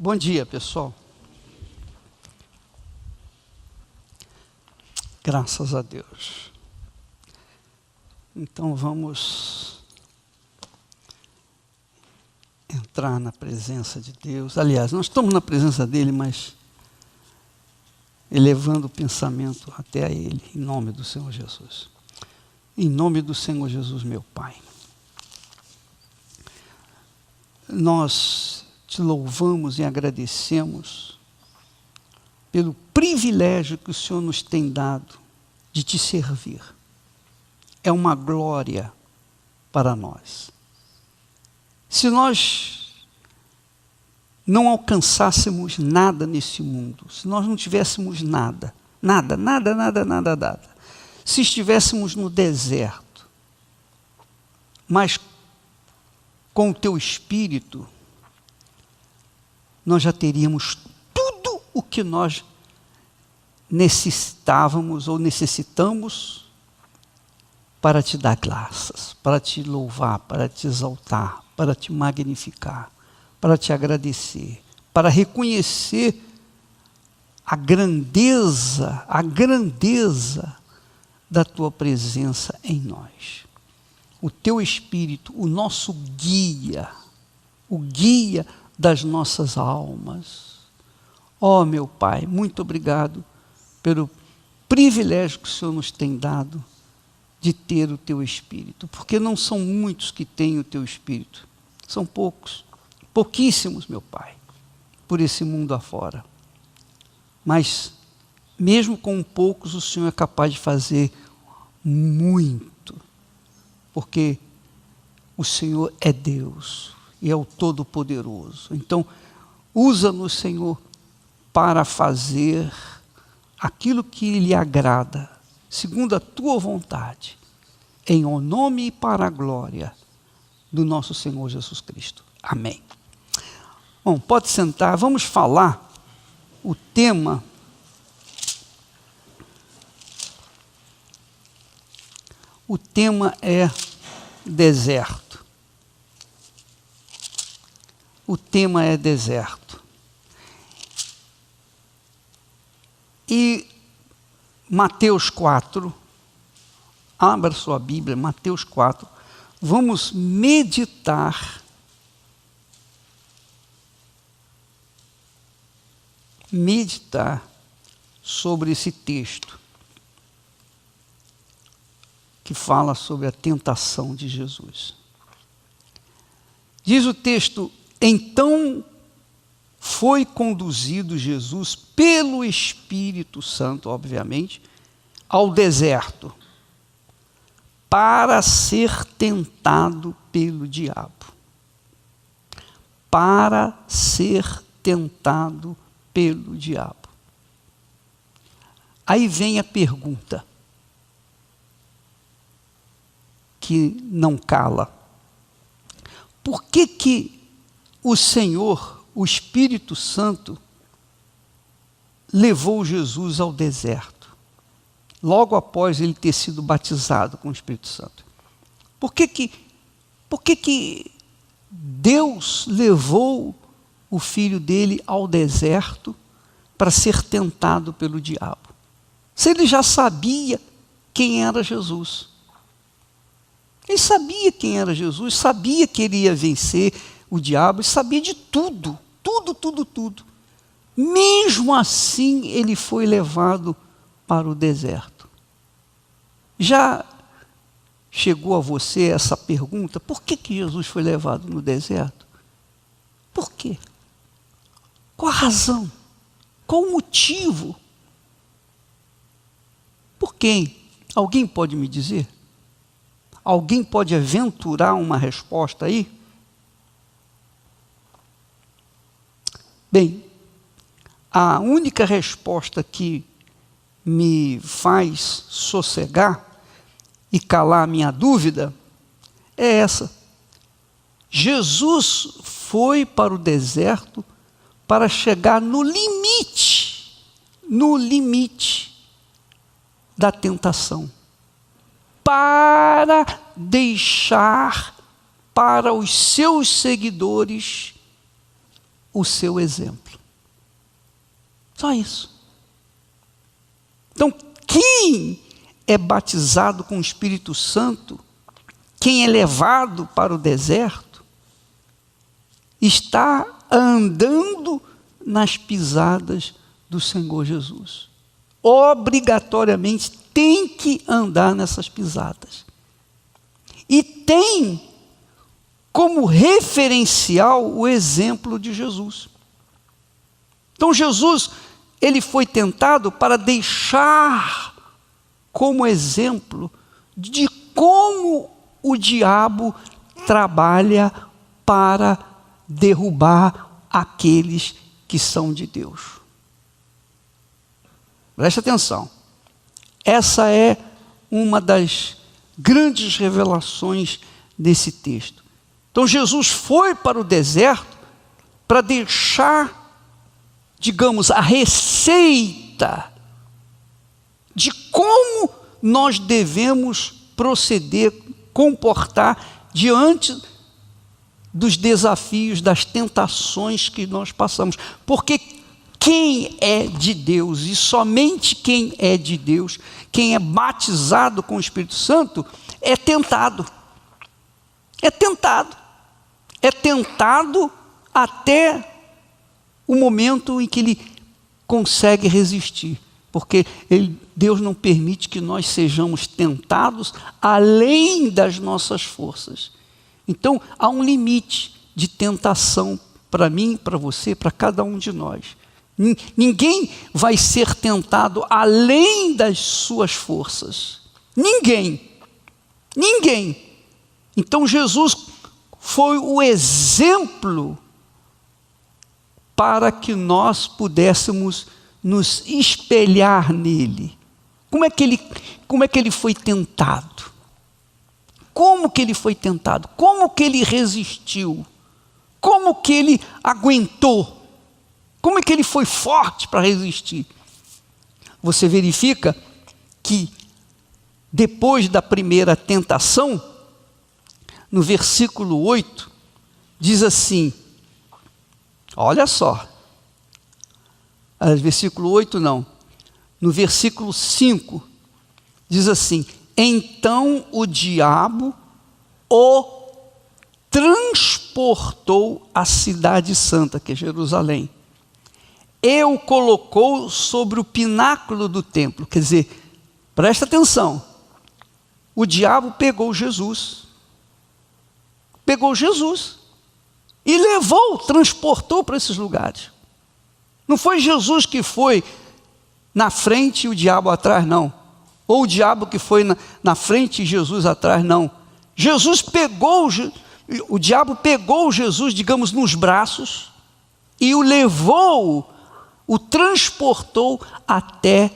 Bom dia, pessoal. Graças a Deus. Então vamos entrar na presença de Deus. Aliás, nós estamos na presença dele, mas elevando o pensamento até a ele, em nome do Senhor Jesus. Em nome do Senhor Jesus, meu Pai. Nós te louvamos e agradecemos pelo privilégio que o Senhor nos tem dado de te servir. É uma glória para nós. Se nós não alcançássemos nada nesse mundo, se nós não tivéssemos nada, nada, se estivéssemos no deserto, mas com o teu Espírito, nós já teríamos tudo o que nós necessitávamos ou necessitamos para te dar graças, para te louvar, para te exaltar, para te magnificar, para te agradecer, para reconhecer a grandeza da tua presença em nós. O teu Espírito, o nosso guia, o guia das nossas almas. Ó, meu Pai, muito obrigado pelo privilégio que o Senhor nos tem dado de ter o teu Espírito, porque não são muitos que têm o teu Espírito, são poucos, pouquíssimos, meu Pai, por esse mundo afora. Mas, mesmo com poucos, o Senhor é capaz de fazer muito, porque o Senhor é Deus e é o Todo-Poderoso. Então, usa-nos, Senhor, para fazer aquilo que lhe agrada, segundo a tua vontade, em o nome e para a glória do nosso Senhor Jesus Cristo. Amém. Bom, pode sentar, vamos falar o tema. O tema é deserto. O tema é deserto. E Mateus 4, abra sua Bíblia, Mateus 4, vamos meditar sobre esse texto que fala sobre a tentação de Jesus. Diz o texto: então foi conduzido Jesus pelo Espírito Santo, obviamente, ao deserto, para ser tentado pelo diabo. Para ser tentado pelo diabo. Aí vem a pergunta que não cala. Por que o Senhor, o Espírito Santo, levou Jesus ao deserto, logo após ele ter sido batizado com o Espírito Santo? Por que Deus levou o filho dele ao deserto para ser tentado pelo diabo? Se ele já sabia quem era Jesus. Ele sabia quem era Jesus, sabia que ele ia vencer o diabo, sabia de tudo. Mesmo assim, ele foi levado para o deserto. Já chegou a você essa pergunta? Por que Jesus foi levado no deserto? Por quê? Qual a razão? Qual o motivo? Por quem? Alguém pode me dizer? Alguém pode aventurar uma resposta aí? Bem, a única resposta que me faz sossegar e calar a minha dúvida é essa. Jesus foi para o deserto para chegar no limite da tentação, para deixar para os seus seguidores o seu exemplo. Só isso. Então, quem é batizado com o Espírito Santo, quem é levado para o deserto, está andando nas pisadas do Senhor Jesus. Obrigatoriamente tem que andar nessas pisadas. E tem como referencial o exemplo de Jesus. Então Jesus, ele foi tentado para deixar como exemplo de como o diabo trabalha para derrubar aqueles que são de Deus. Preste atenção. Essa é uma das grandes revelações desse texto. Então Jesus foi para o deserto para deixar, digamos, a receita de como nós devemos proceder, comportar diante dos desafios, das tentações que nós passamos. Porque quem é de Deus, e somente quem é de Deus, quem é batizado com o Espírito Santo, é tentado. É tentado. É tentado até o momento em que ele consegue resistir. Porque Deus não permite que nós sejamos tentados além das nossas forças. Então, há um limite de tentação para mim, para você, para cada um de nós. Ninguém vai ser tentado além das suas forças. Ninguém. Ninguém. Então, Jesus foi o exemplo para que nós pudéssemos nos espelhar nele. Como é que ele foi tentado? Como que ele foi tentado? Como que ele resistiu? Como que ele aguentou? Como é que ele foi forte para resistir? Você verifica que depois da primeira tentação, no versículo 8, diz assim, olha só, versículo 8 não, no versículo 5, diz assim, então o diabo o transportou à cidade santa, que é Jerusalém, e o colocou sobre o pináculo do templo. Quer dizer, presta atenção, o diabo pegou Jesus e levou, transportou para esses lugares. Não foi Jesus que foi na frente e o diabo atrás, não. Ou o diabo que foi na frente e Jesus atrás, não. O diabo pegou Jesus, digamos, nos braços e o levou, o transportou até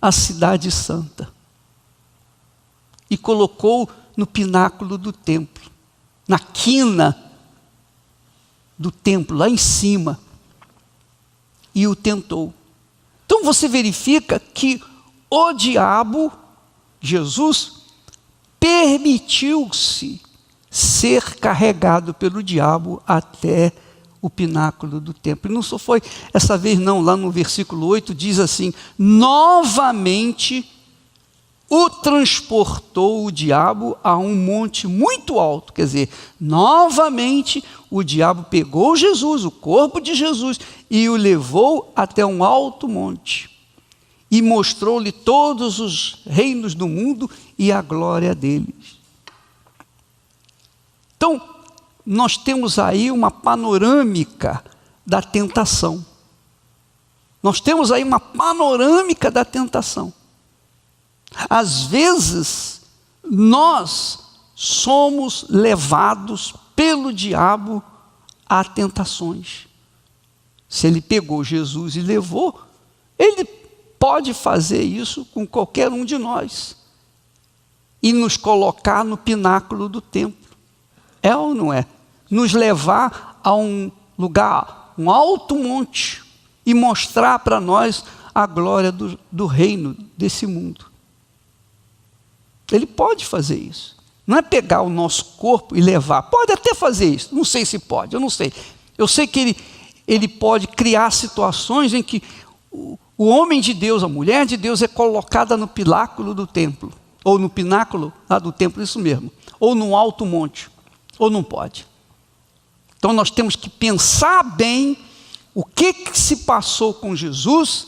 a cidade santa. E colocou no pináculo do templo, na quina do templo, lá em cima. E o tentou. Então você verifica que o diabo, Jesus, permitiu-se ser carregado pelo diabo até o pináculo do templo. E não só foi essa vez não, lá no versículo 8 diz assim, novamente o transportou o diabo a um monte muito alto. Quer dizer, novamente o diabo pegou Jesus, o corpo de Jesus, e o levou até um alto monte. E mostrou-lhe todos os reinos do mundo e a glória deles. Então, nós temos aí uma panorâmica da tentação. Nós temos aí uma panorâmica da tentação. Às vezes, nós somos levados pelo diabo a tentações. Se ele pegou Jesus e levou, ele pode fazer isso com qualquer um de nós e nos colocar no pináculo do templo. É ou não é? Nos levar a um lugar, um alto monte, e mostrar para nós a glória do reino desse mundo. Ele pode fazer isso. Não é pegar o nosso corpo e levar. Pode até fazer isso. Não sei se pode, eu não sei. Eu sei que ele pode criar situações em que o homem de Deus, a mulher de Deus é colocada no pináculo do templo, ou no pináculo lá do templo, isso mesmo, ou no alto monte, ou não pode. Então nós temos que pensar bem o que se passou com Jesus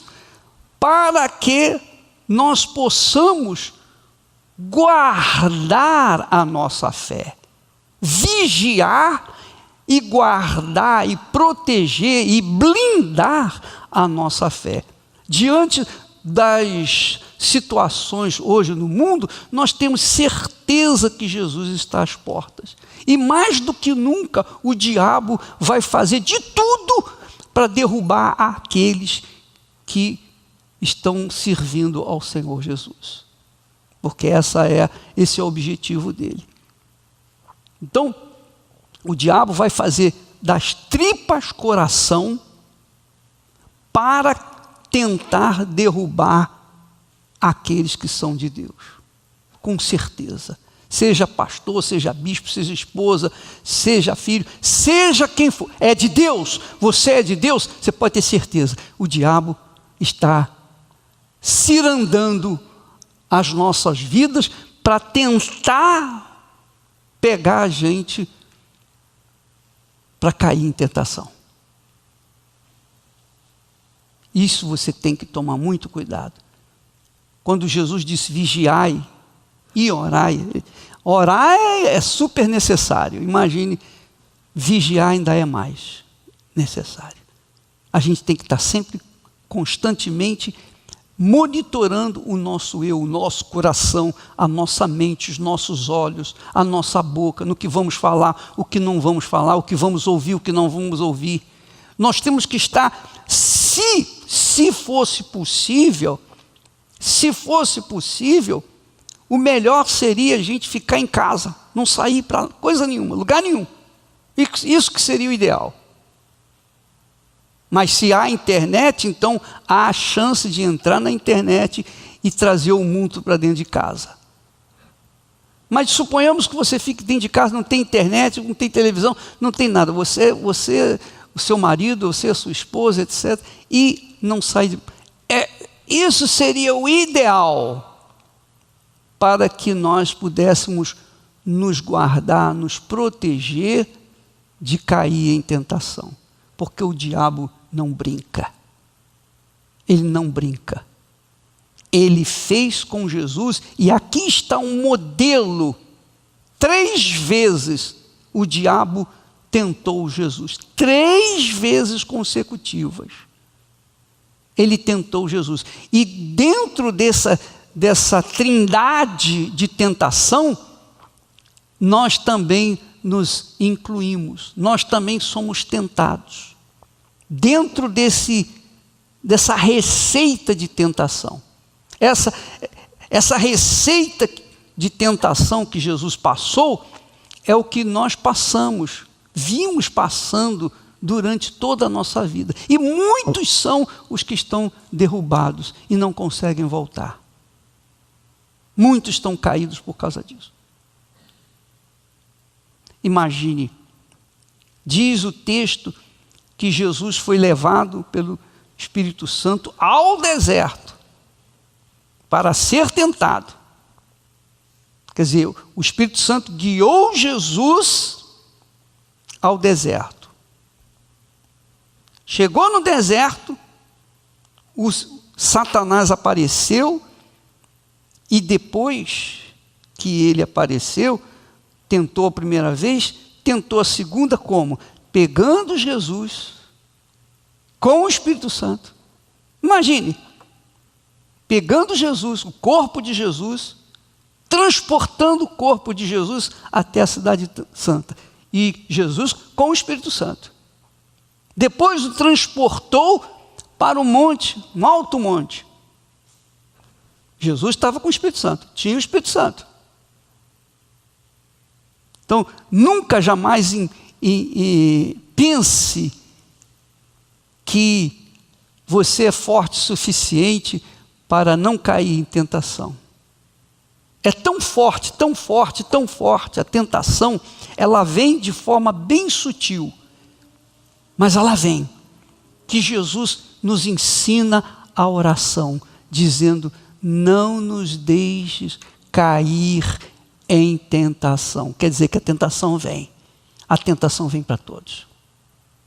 para que nós possamos guardar a nossa fé, vigiar e guardar e proteger e blindar a nossa fé. Diante das situações hoje no mundo, nós temos certeza que Jesus está às portas. E mais do que nunca, o diabo vai fazer de tudo para derrubar aqueles que estão servindo ao Senhor Jesus. Porque esse é o objetivo dele. Então, o diabo vai fazer das tripas coração para tentar derrubar aqueles que são de Deus, com certeza. Seja pastor, seja bispo, seja esposa, seja filho, seja quem for, é de Deus, você é de Deus, você pode ter certeza, o diabo está cirandando as nossas vidas para tentar pegar a gente para cair em tentação. Isso você tem que tomar muito cuidado. Quando Jesus disse vigiai e orai, orar é super necessário. Imagine, vigiar ainda é mais necessário. A gente tem que estar sempre, constantemente, monitorando o nosso eu, o nosso coração, a nossa mente, os nossos olhos, a nossa boca, no que vamos falar, o que não vamos falar, o que vamos ouvir, o que não vamos ouvir. Nós temos que estar, se fosse possível, o melhor seria a gente ficar em casa, não sair para coisa nenhuma, lugar nenhum. Isso que seria o ideal. Mas se há internet, então há a chance de entrar na internet e trazer o mundo para dentro de casa. Mas suponhamos que você fique dentro de casa, não tem internet, não tem televisão, não tem nada. Você, o seu marido, você, a sua esposa, etc. E não sai isso seria o ideal para que nós pudéssemos nos guardar, nos proteger de cair em tentação. Porque o diabo não brinca. Ele não brinca. Ele fez com Jesus, e aqui está um modelo. 3 vezes o diabo tentou Jesus. 3 vezes consecutivas. Ele tentou Jesus. E dentro dessa trindade de tentação, nós também nos incluímos. Nós também somos tentados. Dentro dessa receita de tentação. Essa receita de tentação que Jesus passou é o que nós passamos, vimos passando durante toda a nossa vida. E muitos são os que estão derrubados e não conseguem voltar. Muitos estão caídos por causa disso. Imagine, diz o texto que Jesus foi levado pelo Espírito Santo ao deserto para ser tentado. Quer dizer, o Espírito Santo guiou Jesus ao deserto. Chegou no deserto, o Satanás apareceu, e depois que ele apareceu, tentou a primeira vez, tentou a segunda como? Pegando Jesus com o Espírito Santo. Imagine, pegando Jesus, o corpo de Jesus, transportando o corpo de Jesus até a cidade santa. E Jesus com o Espírito Santo. Depois o transportou para o monte, um alto monte. Jesus estava com o Espírito Santo, tinha o Espírito Santo. Então, nunca, jamais pense que você é forte o suficiente para não cair em tentação. É tão forte, tão forte, tão forte a tentação, ela vem de forma bem sutil, mas ela vem. que Jesus nos ensina a oração, dizendo: não nos deixes cair em tentação. Quer dizer que a tentação vem para todos.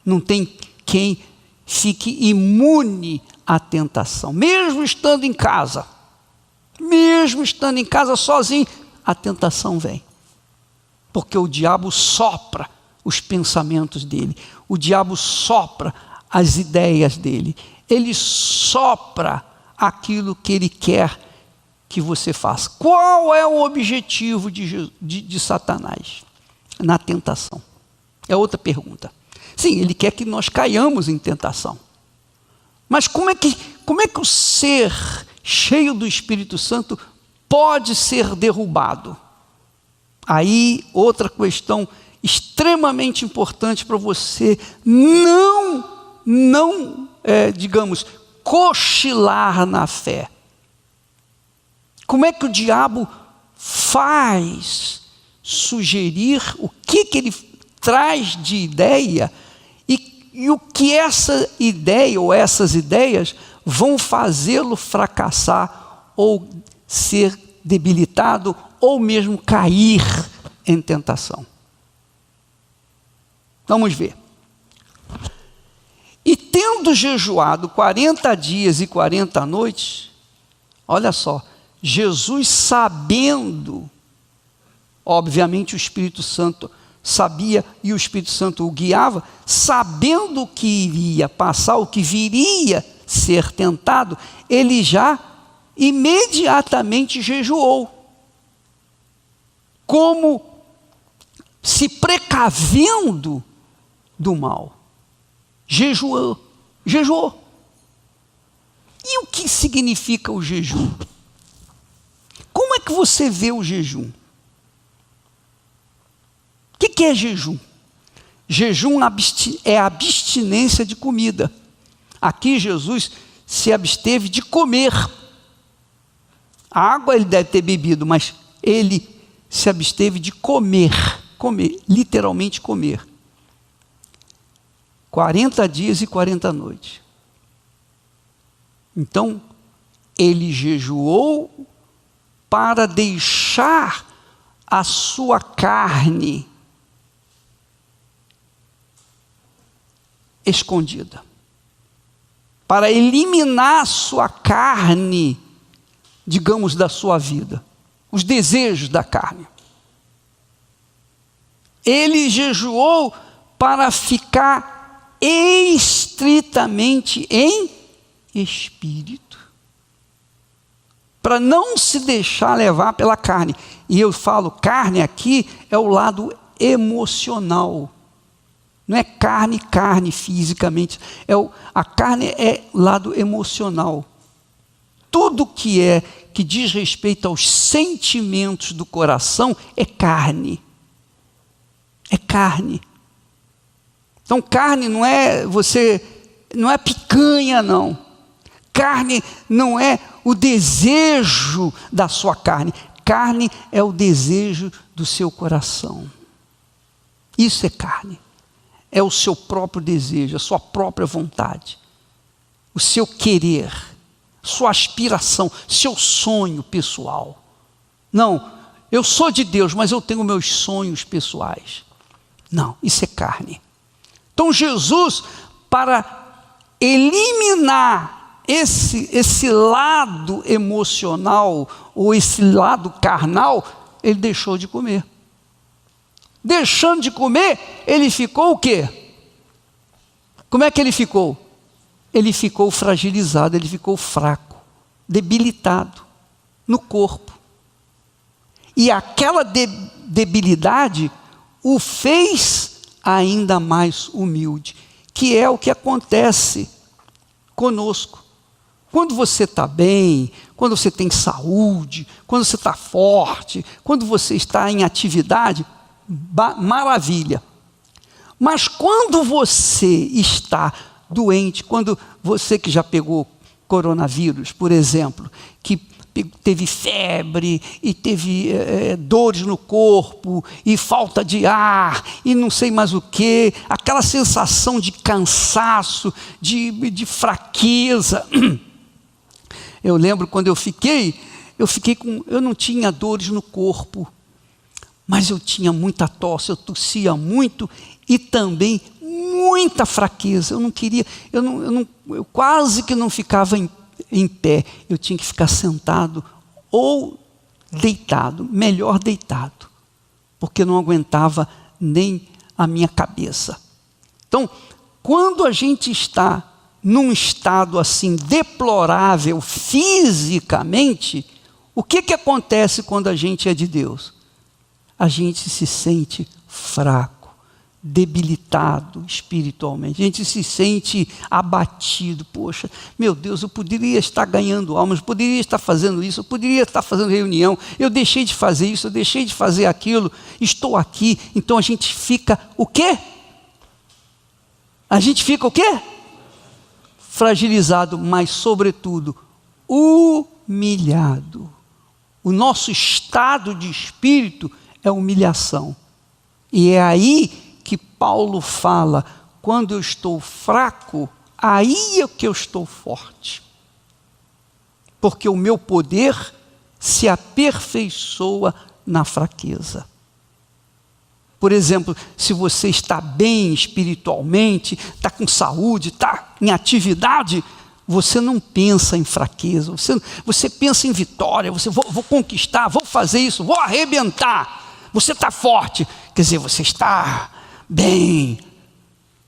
Não tem quem fique imune à tentação, mesmo estando em casa sozinho, a tentação vem, porque o diabo sopra os pensamentos dele, o diabo sopra as ideias dele, ele sopra aquilo que ele quer que você faça. Qual é o objetivo de Satanás na tentação? É outra pergunta. Sim, ele quer que nós caiamos em tentação. Mas como é que o ser cheio do Espírito Santo pode ser derrubado? Aí, outra questão extremamente importante para você digamos, cochilar na fé. Como é que o diabo faz sugerir o que ele traz de ideia e o que essa ideia ou essas ideias vão fazê-lo fracassar ou ser debilitado ou mesmo cair em tentação? Vamos ver. E tendo jejuado 40 dias e 40 noites, olha só, Jesus, sabendo, obviamente o Espírito Santo sabia e o Espírito Santo o guiava, sabendo o que iria passar, o que viria ser tentado, ele já imediatamente jejuou, como se precavendo do mal. Jejuou. E o que significa o jejum? Como é que você vê o jejum? O que é jejum? Jejum é abstinência de comida. Aqui Jesus se absteve de comer. A água ele deve ter bebido, mas ele se absteve de comer, literalmente comer. 40 dias e 40 noites. Então, ele jejuou para deixar a sua carne escondida, para eliminar a sua carne, digamos, da sua vida, os desejos da carne. Ele jejuou para ficar estritamente em espírito, para não se deixar levar pela carne. E eu falo carne aqui, é o lado emocional. Não é carne fisicamente. A carne é lado emocional. Tudo que diz respeito aos sentimentos do coração é carne. É carne. Então carne não é picanha, não. Carne não é o desejo da sua carne. Carne é o desejo do seu coração. Isso é carne. É o seu próprio desejo, a sua própria vontade, o seu querer, sua aspiração, seu sonho pessoal. Não, eu sou de Deus, mas eu tenho meus sonhos pessoais. Não, isso é carne. Então Jesus, para eliminar esse lado emocional ou esse lado carnal, ele deixou de comer. Deixando de comer, ele ficou o quê? Como é que ele ficou? Ele ficou fragilizado, ele ficou fraco, debilitado no corpo. E aquela debilidade o fez ainda mais humilde, que é o que acontece conosco. Quando você está bem, quando você tem saúde, quando você está forte, quando você está em atividade, maravilha. Mas quando você está doente, quando você que já pegou coronavírus, por exemplo, que teve febre, e teve dores no corpo, e falta de ar, e não sei mais o que, aquela sensação de cansaço, de fraqueza. Eu lembro quando eu não tinha dores no corpo, mas eu tinha muita tosse, eu tossia muito, e também muita fraqueza. Eu não queria, eu quase que não ficava em pé, eu tinha que ficar sentado ou deitado, melhor deitado, porque eu não aguentava nem a minha cabeça. Então, quando a gente está num estado assim deplorável fisicamente, o que acontece quando a gente é de Deus? A gente se sente fraco, debilitado espiritualmente, a gente se sente abatido. Poxa, meu Deus, eu poderia estar ganhando almas, eu poderia estar fazendo isso, eu poderia estar fazendo reunião, eu deixei de fazer isso, eu deixei de fazer aquilo, estou aqui. Então a gente fica o quê? A gente fica o quê? Fragilizado, mas sobretudo humilhado. O nosso estado de espírito é humilhação. E é aí que Paulo fala: quando eu estou fraco, aí é que eu estou forte. Porque o meu poder se aperfeiçoa na fraqueza. Por exemplo, se você está bem espiritualmente, está com saúde, está em atividade, você não pensa em fraqueza, você pensa em vitória, você vou conquistar, vou fazer isso, vou arrebentar. Você está forte, quer dizer, você está bem,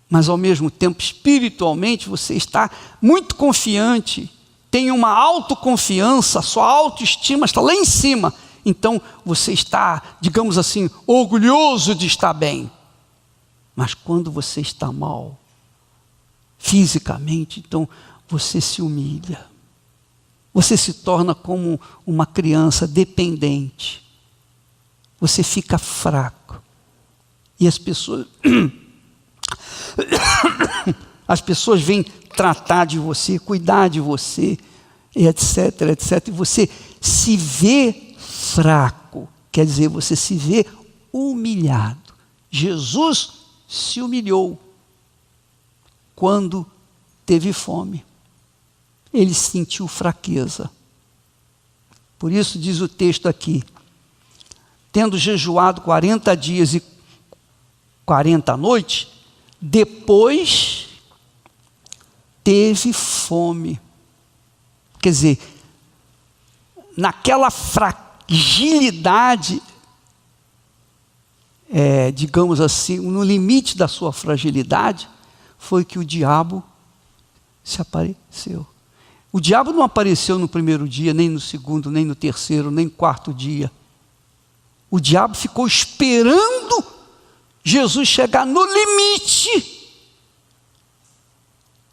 mas ao mesmo tempo espiritualmente você está muito confiante, tem uma autoconfiança, sua autoestima está lá em cima. Então você está, digamos assim, orgulhoso de estar bem. Mas quando você está mal, fisicamente, então você se humilha. Você se torna como uma criança dependente. Você fica fraco. E as pessoas vêm tratar de você, cuidar de você, etc, etc. E você se vê fraco, quer dizer, você se vê humilhado. Jesus se humilhou quando teve fome. Ele sentiu fraqueza. Por isso diz o texto aqui: tendo jejuado 40 dias e 40 noites, depois teve fome. Quer dizer, naquela fragilidade, digamos assim, no limite da sua fragilidade, foi que o diabo se apareceu. O diabo não apareceu no primeiro dia, nem no segundo, nem no terceiro, nem no quarto dia. O diabo ficou esperando Jesus chegar no limite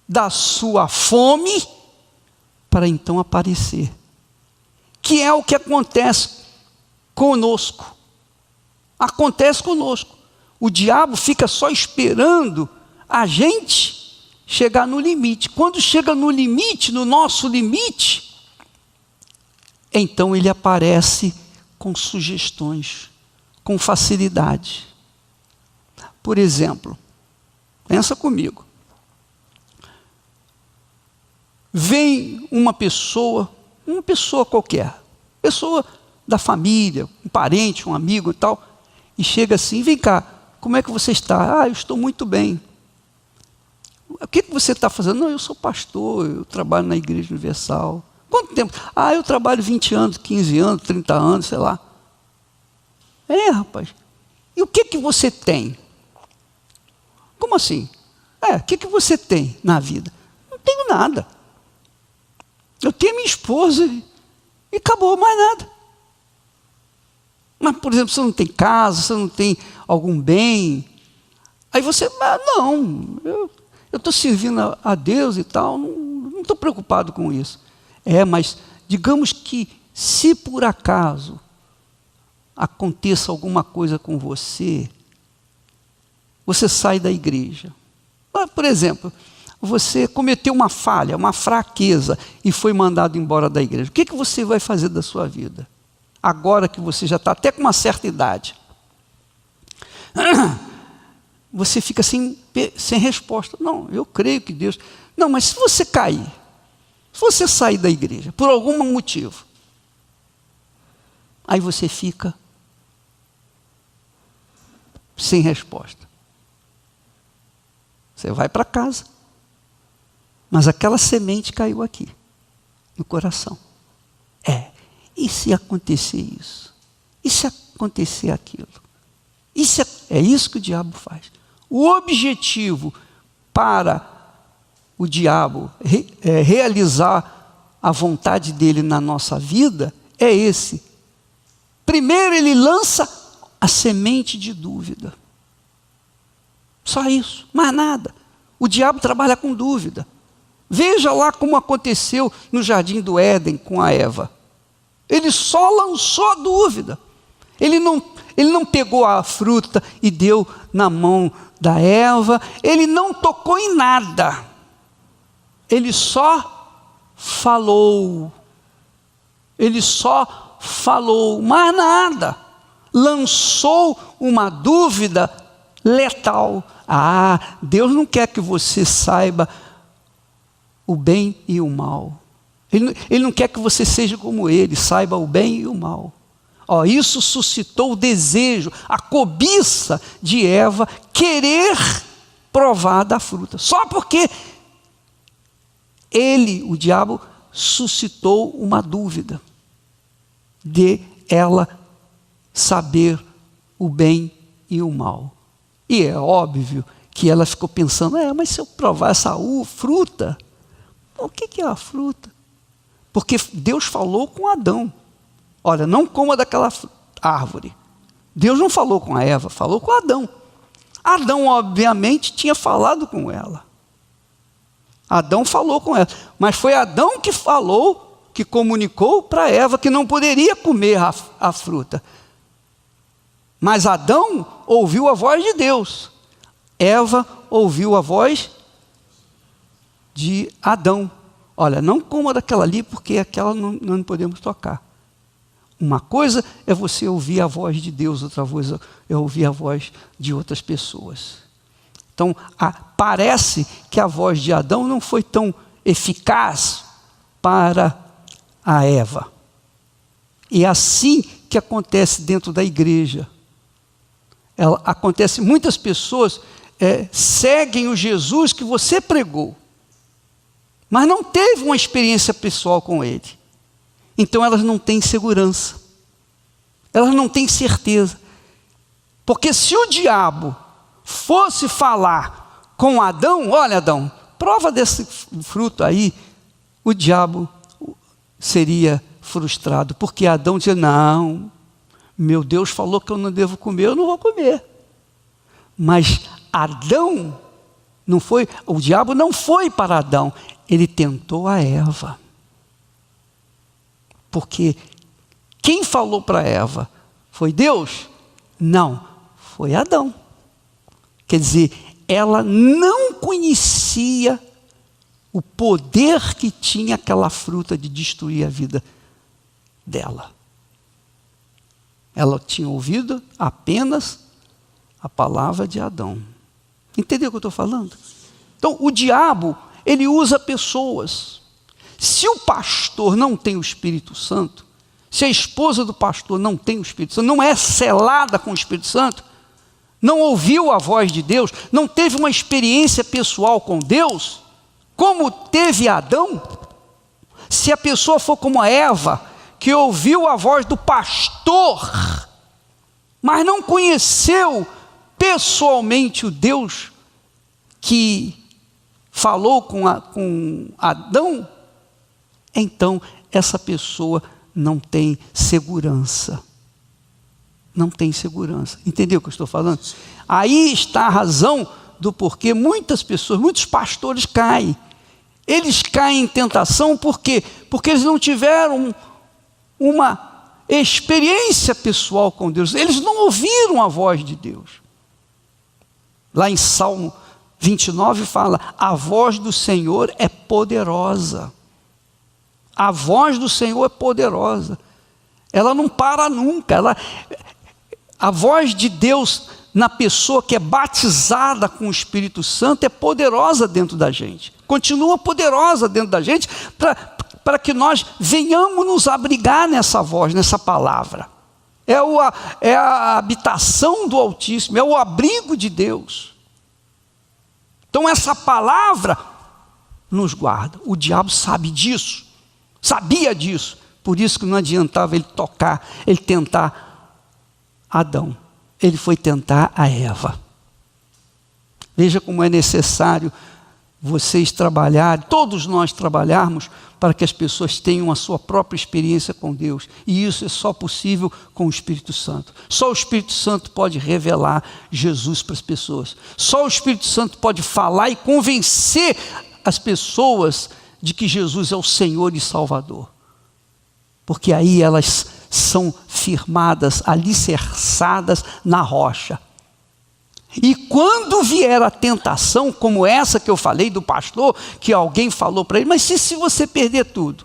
da sua fome para então aparecer. Que é o que acontece conosco. Acontece conosco. O diabo fica só esperando a gente chegar no limite. Quando chega no limite, no nosso limite, então ele aparece com sugestões, com facilidade. Por exemplo, pensa comigo. Vem uma pessoa qualquer, pessoa da família, um parente, um amigo e tal, e chega assim: vem cá, como é que você está? Ah, eu estou muito bem. O que você está fazendo? Não, eu sou pastor, eu trabalho na Igreja Universal. Quanto tempo? Ah, eu trabalho 20 anos, 15 anos, 30 anos, sei lá. Rapaz, e o que você tem? Como assim? O que você tem na vida? Não tenho nada. Eu tenho minha esposa e acabou, mais nada. Mas, por exemplo, você não tem casa, você não tem algum bem. Aí você, não, eu estou servindo a Deus e tal, não estou preocupado com isso. Mas digamos que se por acaso aconteça alguma coisa com você, você sai da igreja. Por exemplo, você cometeu uma falha, uma fraqueza e foi mandado embora da igreja. O que você vai fazer da sua vida? Agora que você já está até com uma certa idade. Você fica sem resposta. Não, eu creio que Deus... Não, mas se você cair, se você sair da igreja, por algum motivo, aí você fica sem resposta. Você vai para casa, mas aquela semente caiu aqui, no coração. E se acontecer isso? E se acontecer aquilo? É isso que o diabo faz. O objetivo para o diabo realizar a vontade dele na nossa vida é esse. Primeiro ele lança a semente de dúvida. Só isso, mais nada. O diabo trabalha com dúvida. Veja lá como aconteceu no jardim do Éden com a Eva. Ele só lançou a dúvida. Ele não pegou a fruta e deu na mão da Eva. Ele não tocou em nada. Ele só falou. Ele só falou, mais nada. Lançou uma dúvida letal. Deus não quer que você saiba o bem e o mal. Ele não quer que você seja como ele, saiba o bem e o mal. Isso suscitou o desejo, a cobiça de Eva, querer provar da fruta. Só porque o diabo, suscitou uma dúvida de ela saber o bem e o mal. E é óbvio que ela ficou pensando, mas se eu provar essa fruta, o que é a fruta? Porque Deus falou com Adão, olha, não coma daquela árvore. Deus não falou com a Eva, falou com Adão. Adão, obviamente, tinha falado com ela. Adão falou com ela, mas foi Adão que falou, que comunicou para Eva que não poderia comer a fruta. Mas Adão ouviu a voz de Deus. Eva ouviu a voz de Adão. Olha, não coma daquela ali, porque aquela não podemos tocar. Uma coisa é você ouvir a voz de Deus, outra coisa é ouvir a voz de outras pessoas. Então, parece que a voz de Adão não foi tão eficaz para a Eva. E é assim que acontece dentro da igreja. Acontece, muitas pessoas seguem o Jesus que você pregou, mas não teve uma experiência pessoal com ele. Então elas não têm segurança, elas não têm certeza. Porque se o diabo fosse falar com Adão, olha Adão, prova desse fruto aí, o diabo seria frustrado, porque Adão dizia, não, meu Deus falou que eu não devo comer, eu não vou comer. Mas Adão não foi, o diabo não foi para Adão, ele tentou a Eva. Porque quem falou para Eva foi Deus? Não, foi Adão. Quer dizer, ela não conhecia o poder que tinha aquela fruta de destruir a vida dela. Ela tinha ouvido apenas a palavra de Adão. Entendeu o que eu estou falando? Então, o diabo, ele usa pessoas. Se o pastor não tem o Espírito Santo, se a esposa do pastor não tem o Espírito Santo, não é selada com o Espírito Santo, não ouviu a voz de Deus, não teve uma experiência pessoal com Deus, como teve Adão, se a pessoa for como a Eva, que ouviu a voz do pastor, mas não conheceu pessoalmente o Deus que falou com Adão, então essa pessoa não tem segurança. Não tem segurança. Entendeu o que eu estou falando? Aí está a razão do porquê muitas pessoas, muitos pastores caem. Eles caem em tentação por quê? Porque eles não tiveram uma experiência pessoal com Deus. Eles não ouviram a voz de Deus. Lá em Salmo 29 fala: a voz do Senhor é poderosa. A voz do Senhor é poderosa. Ela não para nunca. A voz de Deus na pessoa que é batizada com o Espírito Santo é poderosa dentro da gente. Continua poderosa dentro da gente para que nós venhamos nos abrigar nessa voz, nessa palavra. É a habitação do Altíssimo, é o abrigo de Deus. Então essa palavra nos guarda. O diabo sabe disso, sabia disso. Por isso que não adiantava ele tentar Adão. Ele foi tentar a Eva. Veja como é necessário vocês trabalharem, todos nós trabalharmos, para que as pessoas tenham a sua própria experiência com Deus. E isso é só possível com o Espírito Santo. Só o Espírito Santo pode revelar Jesus para as pessoas. Só o Espírito Santo pode falar e convencer as pessoas de que Jesus é o Senhor e Salvador. Porque aí elas são firmadas, alicerçadas na rocha. E quando vier a tentação, como essa que eu falei do pastor, que alguém falou para ele: mas se você perder tudo?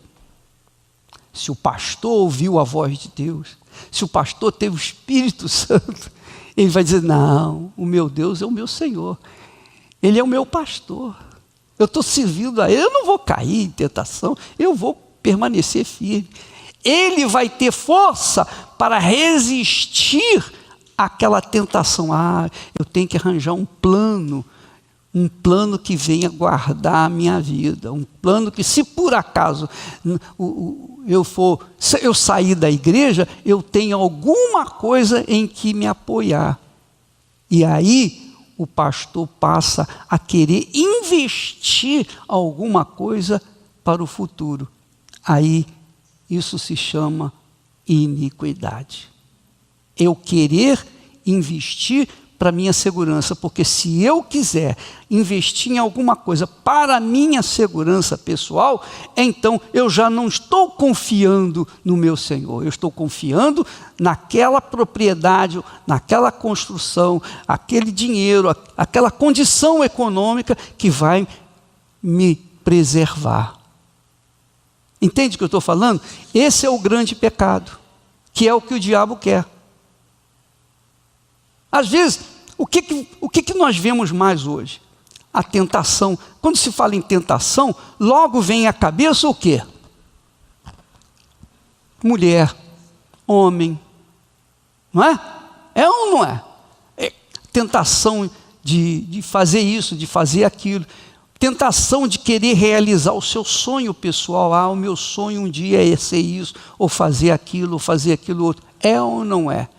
Se o pastor ouviu a voz de Deus, se o pastor teve o Espírito Santo, ele vai dizer: não, o meu Deus é o meu Senhor, Ele é o meu pastor, eu estou servindo a Ele, eu não vou cair em tentação, eu vou permanecer firme. Ele vai ter força para resistir àquela tentação. Eu tenho que arranjar um plano que venha guardar a minha vida, um plano que, se por acaso eu sair da igreja, eu tenho alguma coisa em que me apoiar. E aí o pastor passa a querer investir alguma coisa para o futuro. Aí isso se chama iniquidade. Eu querer investir para a minha segurança, porque se eu quiser investir em alguma coisa para a minha segurança pessoal, então eu já não estou confiando no meu Senhor, eu estou confiando naquela propriedade, naquela construção, aquele dinheiro, aquela condição econômica que vai me preservar. Entende o que eu estou falando? Esse é o grande pecado, que é o que o diabo quer. Às vezes, o que nós vemos mais hoje? A tentação. Quando se fala em tentação, logo vem à cabeça o quê? Mulher, homem, não é? É ou não é? Tentação de fazer isso, de fazer aquilo. Tentação de querer realizar o seu sonho pessoal. O meu sonho um dia é ser isso, ou fazer aquilo outro. É ou não é?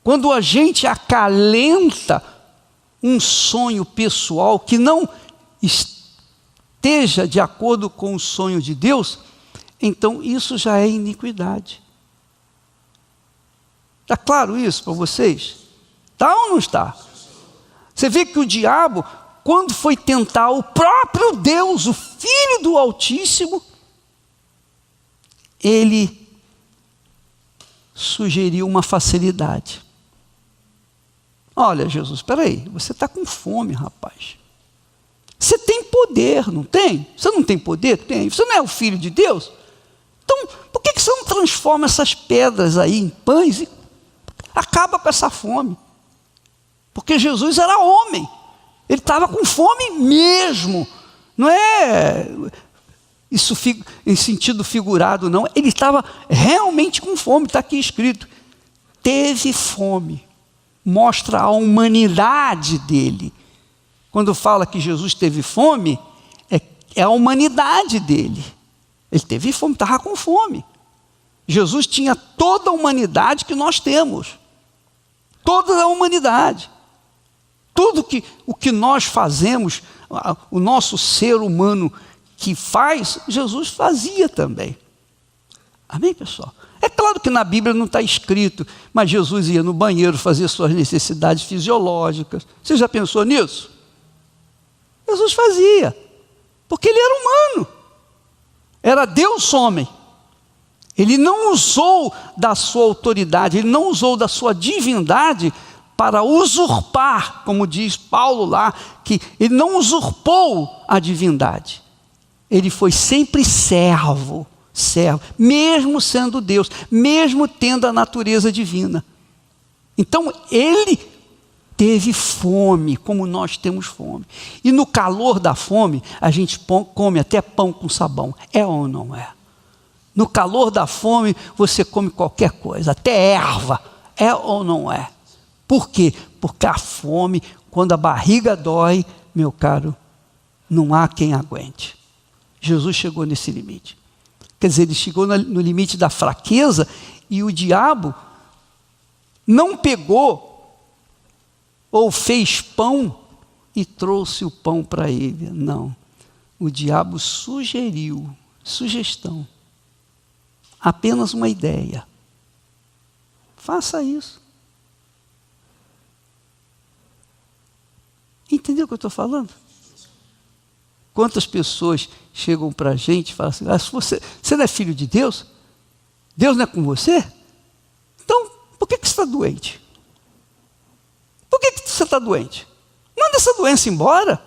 Quando a gente acalenta um sonho pessoal que não esteja de acordo com o sonho de Deus, então isso já é iniquidade. Está claro isso para vocês? Está ou não está? Você vê que o diabo, quando foi tentar o próprio Deus, o Filho do Altíssimo, ele sugeriu uma facilidade. Olha, Jesus, espera aí, você está com fome, rapaz. Você tem poder, não tem? Você não tem poder? Tem. Você não é o Filho de Deus? Então, por que você não transforma essas pedras aí em pães e acaba com essa fome? Porque Jesus era homem. Ele estava com fome mesmo. Não é isso em sentido figurado, não. Ele estava realmente com fome, está aqui escrito. Teve fome. Mostra a humanidade dele. Quando fala que Jesus teve fome, é a humanidade dele. Ele teve fome, estava com fome. Jesus tinha toda a humanidade que nós temos. Toda a humanidade. Tudo o que nós fazemos, o nosso ser humano que faz, Jesus fazia também. Amém, pessoal? É claro que na Bíblia não está escrito, mas Jesus ia no banheiro fazer suas necessidades fisiológicas. Você já pensou nisso? Jesus fazia, porque ele era humano. Era Deus homem. Ele não usou da sua autoridade, ele não usou da sua divindade para usurpar, como diz Paulo lá, que ele não usurpou a divindade. Ele foi sempre servo, mesmo sendo Deus, mesmo tendo a natureza divina. Então, ele teve fome, como nós temos fome. E no calor da fome, a gente come até pão com sabão. É ou não é? No calor da fome, você come qualquer coisa, até erva. É ou não é? Por quê? Porque a fome, quando a barriga dói, meu caro, não há quem aguente. Jesus chegou nesse limite. Quer dizer, ele chegou no limite da fraqueza e o diabo não pegou ou fez pão e trouxe o pão para ele. Não. O diabo sugeriu, sugestão, apenas uma ideia. Faça isso. Entendeu o que eu estou falando? Quantas pessoas chegam para a gente e falam assim, você não é filho de Deus? Deus não é com você? Então, por que você está doente? Por que você está doente? Manda essa doença embora.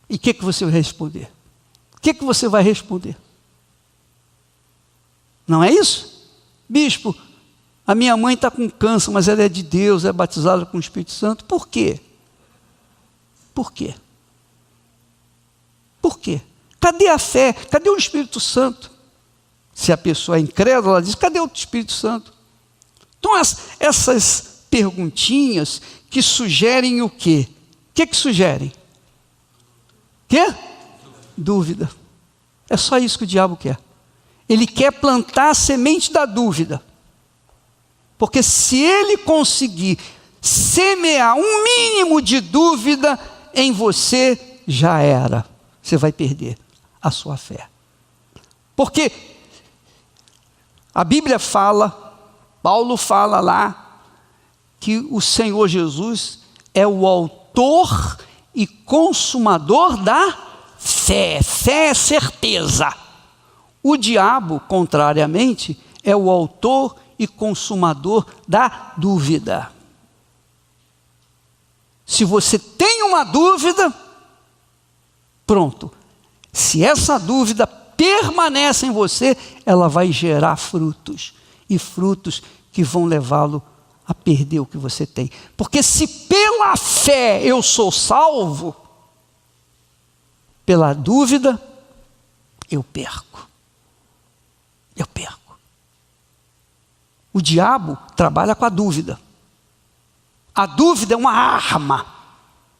E o que você vai responder? O que você vai responder? Não é isso? Bispo, a minha mãe está com câncer, mas ela é de Deus, é batizada com o Espírito Santo. Por quê? Por quê? Por quê? Cadê a fé? Cadê o Espírito Santo? Se a pessoa é incrédula, ela diz, cadê o Espírito Santo? Então, essas perguntinhas que sugerem o quê? O que sugerem? Quê? Dúvida. É só isso que o diabo quer. Ele quer plantar a semente da dúvida. Porque se ele conseguir semear um mínimo de dúvida em você, já era. Você vai perder a sua fé. Porque a Bíblia fala, Paulo fala lá, que o Senhor Jesus é o autor e consumador da fé. Fé é certeza. O diabo, contrariamente, é o autor e consumador da dúvida. Se você tem uma dúvida, pronto. Se essa dúvida permanece em você, ela vai gerar frutos. E frutos que vão levá-lo a perder o que você tem. Porque se pela fé eu sou salvo, pela dúvida eu perco. Eu perco. O diabo trabalha com a dúvida. A dúvida é uma arma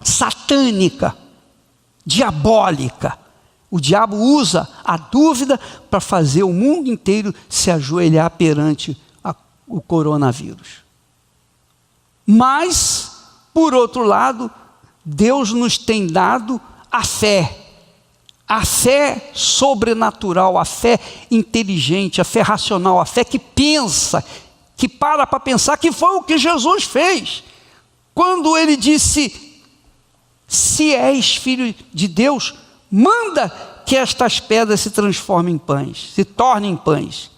satânica, diabólica. O diabo usa a dúvida para fazer o mundo inteiro se ajoelhar perante o coronavírus. Mas, por outro lado, Deus nos tem dado a fé. A fé sobrenatural, a fé inteligente, a fé racional, a fé que pensa, que para pensar, que foi o que Jesus fez. Quando ele disse, se és filho de Deus, manda que estas pedras se transformem em pães, se tornem em pães.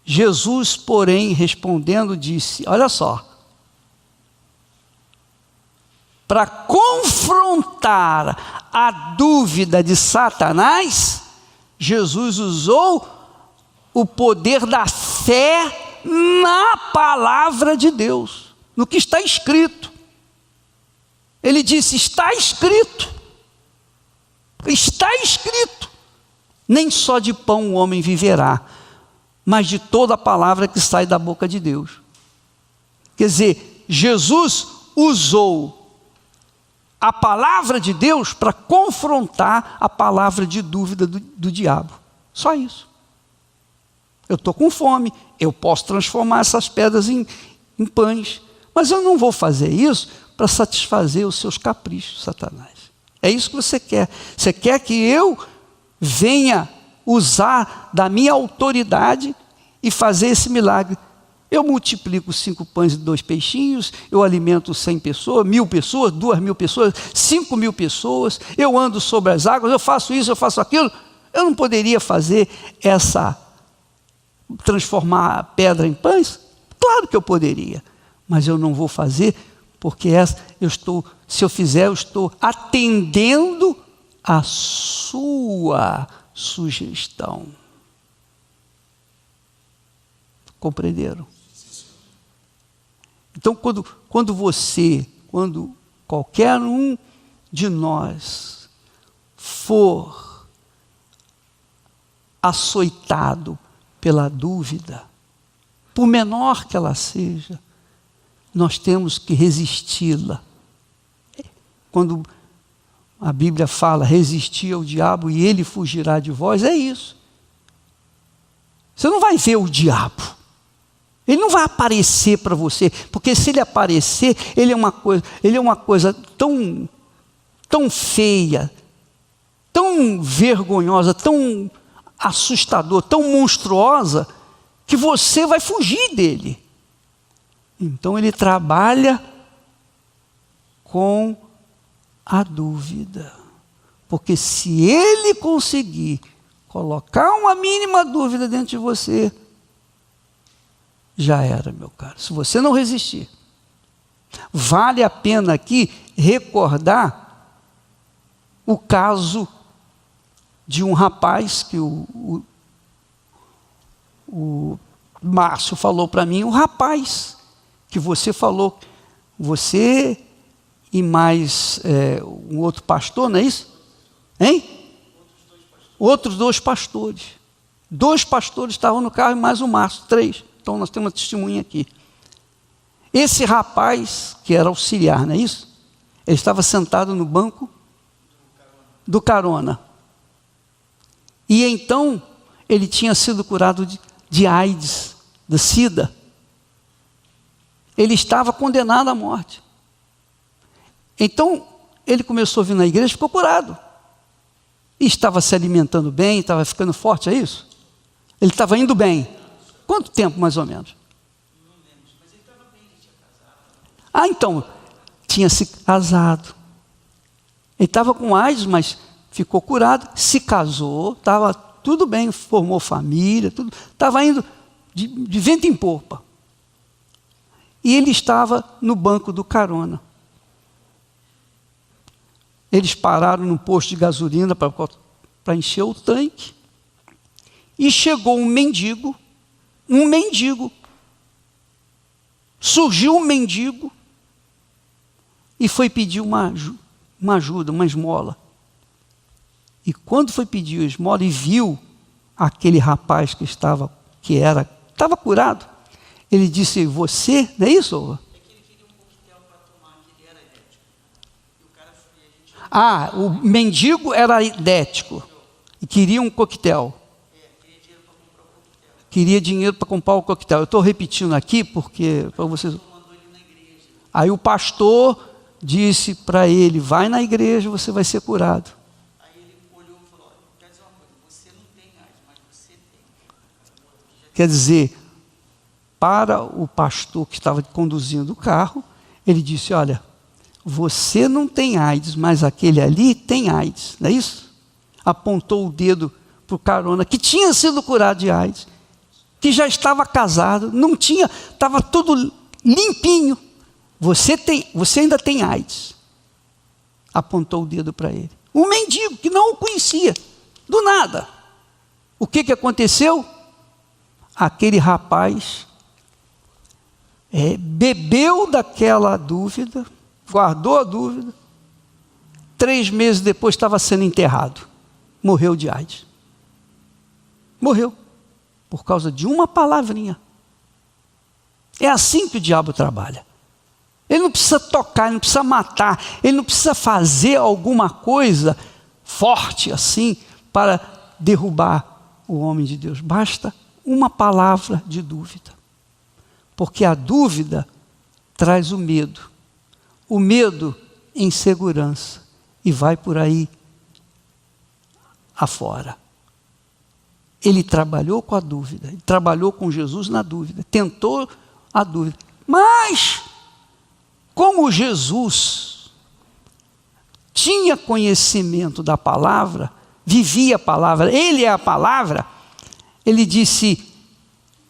Jesus, porém, respondendo, disse, olha só, para confrontar a dúvida de Satanás, Jesus usou o poder da fé na palavra de Deus, no que está escrito. Ele disse, está escrito, nem só de pão o homem viverá, mas de toda a palavra que sai da boca de Deus. Quer dizer, Jesus usou a palavra de Deus para confrontar a palavra de dúvida do diabo. Só isso. Eu estou com fome, eu posso transformar essas pedras em pães, mas eu não vou fazer isso para satisfazer os seus caprichos, Satanás. É isso que você quer. Você quer que eu venha usar da minha autoridade e fazer esse milagre. Eu multiplico 5 pães e 2 peixinhos, eu alimento 100 pessoas, 1000 pessoas, 2000 pessoas, 5000 pessoas, eu ando sobre as águas, eu faço isso, eu faço aquilo. Eu não poderia fazer transformar a pedra em pães? Claro que eu poderia, mas eu não vou fazer, porque se eu fizer, eu estou atendendo a sua sugestão. Compreenderam? Então, quando qualquer um de nós for açoitado pela dúvida, por menor que ela seja, nós temos que resisti-la. Quando a Bíblia fala, resistir ao diabo e ele fugirá de vós, é isso. Você não vai ver o diabo. Ele não vai aparecer para você, porque se ele aparecer, ele é uma coisa tão feia, tão vergonhosa, tão assustadora, tão monstruosa, que você vai fugir dele. Então ele trabalha com a dúvida, porque se ele conseguir colocar uma mínima dúvida dentro de você, já era, meu caro. Se você não resistir, vale a pena aqui recordar o caso de um rapaz que o Márcio falou para mim, o rapaz que você falou, você e mais um outro pastor, não é isso? Hein? Outros 2 pastores. 2 pastores estavam no carro e mais o Márcio, 3. Então nós temos uma testemunha aqui. Esse rapaz, que era auxiliar, não é isso? Ele estava sentado no banco do carona. E então ele tinha sido curado de AIDS, de SIDA. Ele estava condenado à morte. Então ele começou a vir na igreja e ficou curado. E estava se alimentando bem, estava ficando forte, é isso? Ele estava indo bem. Quanto tempo, mais ou menos? Não lembro, mas ele estava bem, ele tinha casado. Então, tinha se casado. Ele estava com AIDS, mas ficou curado, se casou, estava tudo bem, formou família, tudo, estava indo de vento em popa. E ele estava no banco do carona. Eles pararam no posto de gasolina para encher o tanque. E chegou um mendigo. Surgiu um mendigo e foi pedir uma ajuda, uma esmola. E quando foi pedir a esmola e viu aquele rapaz que estava curado, ele disse, você, não é isso? É que ele queria um coquetel para tomar, que ele era idético. E o cara O mendigo era idético e queria um coquetel. Queria dinheiro para comprar o coquetel. Eu estou repetindo aqui porque para vocês. Aí o pastor disse para ele, vai na igreja, você vai ser curado. Aí ele olhou e falou, quer dizer uma coisa, você não tem AIDS, mas você tem. Quer dizer, para o pastor que estava conduzindo o carro, ele disse, olha, você não tem AIDS, mas aquele ali tem AIDS, não é isso? Apontou o dedo para o carona, que tinha sido curado de AIDS, que já estava casado, não tinha, estava tudo limpinho. Você ainda tem AIDS. Apontou o dedo para ele. Um mendigo que não o conhecia, do nada. O que aconteceu? Aquele rapaz bebeu daquela dúvida, guardou a dúvida, 3 meses depois estava sendo enterrado. Morreu de AIDS. Morreu. Por causa de uma palavrinha. É assim que o diabo trabalha. Ele não precisa tocar, ele não precisa matar, ele não precisa fazer alguma coisa forte assim para derrubar o homem de Deus. Basta uma palavra de dúvida. Porque a dúvida traz o medo, insegurança, e vai por aí afora. Ele trabalhou com a dúvida, ele trabalhou com Jesus na dúvida, tentou a dúvida. Mas, como Jesus tinha conhecimento da palavra, vivia a palavra, ele é a palavra, ele disse,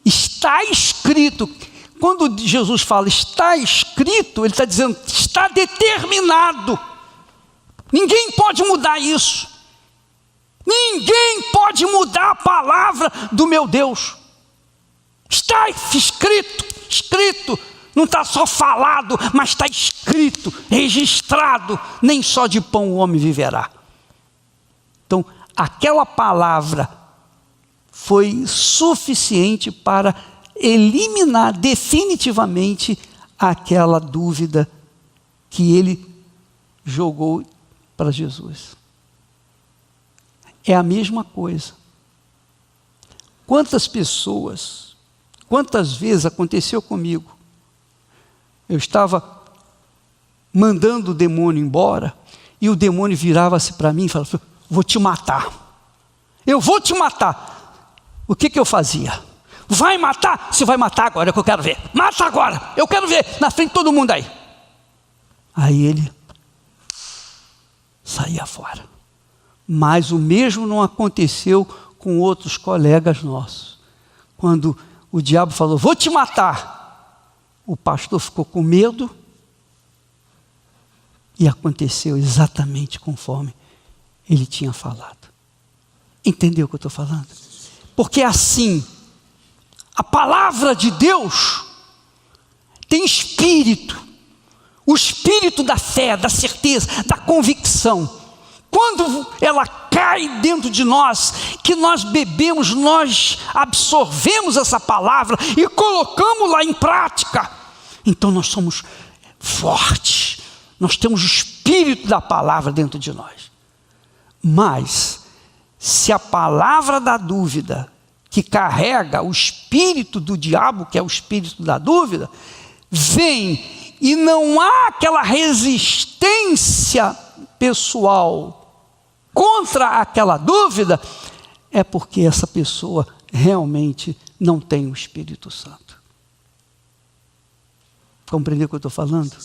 está escrito, Quando Jesus fala está escrito, ele está dizendo está determinado. Ninguém pode mudar isso. Ninguém pode mudar a palavra do meu Deus. Está escrito, escrito. Não está só falado, mas está escrito, registrado. Nem só de pão o homem viverá. Então, aquela palavra foi suficiente para eliminar definitivamente aquela dúvida que ele jogou para Jesus. É a mesma coisa. Quantas pessoas, quantas vezes aconteceu comigo? Eu estava mandando o demônio embora e o demônio virava-se para mim e falava: vou te matar. Eu vou te matar. O que eu fazia? Vai matar? Você vai matar agora, é o que eu quero ver. Mata agora, eu quero ver, na frente de todo mundo aí. Aí ele saía fora. Mas o mesmo não aconteceu com outros colegas nossos. Quando o diabo falou: vou te matar, o pastor ficou com medo e aconteceu exatamente conforme ele tinha falado. Entendeu o que eu estou falando? Porque assim, a palavra de Deus tem espírito, o espírito da fé, da certeza, da convicção. Quando ela cai dentro de nós, que nós bebemos, nós absorvemos essa palavra e colocamos lá em prática, então nós somos fortes, nós temos o espírito da palavra dentro de nós. Mas, se a palavra da dúvida, que carrega o espírito do diabo, que é o espírito da dúvida, vem e não há aquela resistência pessoal contra aquela dúvida, é porque essa pessoa realmente não tem o Espírito Santo. Compreendeu o que eu estou falando?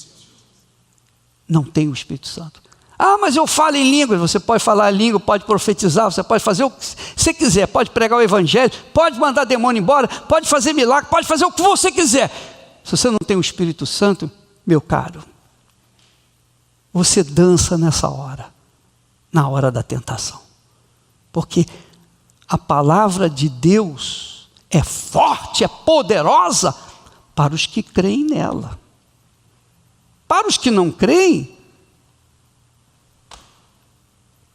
Não tem o Espírito Santo. Ah, mas eu falo em línguas. Você pode falar em língua, pode profetizar, você pode fazer o que você quiser, pode pregar o evangelho, pode mandar demônio embora, pode fazer milagre, pode fazer o que você quiser. Se você não tem o Espírito Santo, meu caro, você dança nessa hora, na hora da tentação. Porque a palavra de Deus é forte, é poderosa para os que creem nela. Para os que não creem,